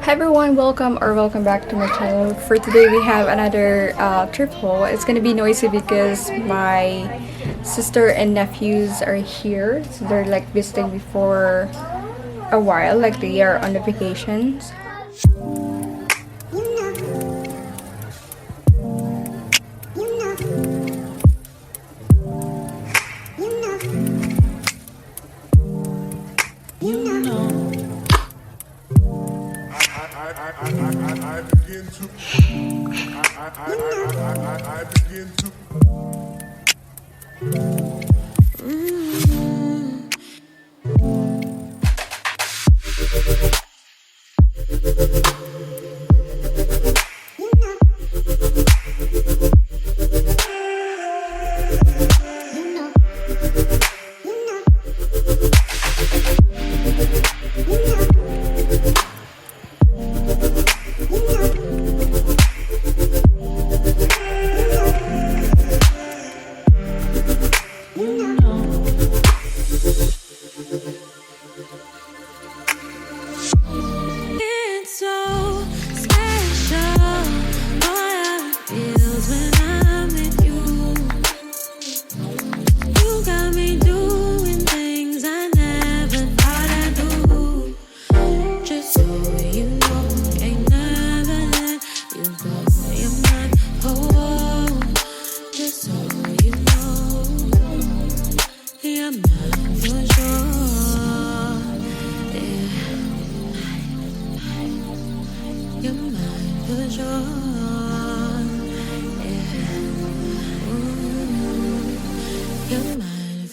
Hi everyone, welcome back to my channel. For today we have another thrift haul. It's gonna be noisy because my sister and nephews are here. So they're like visiting me for a while, like they are on the vacations. I begin to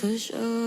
for sure.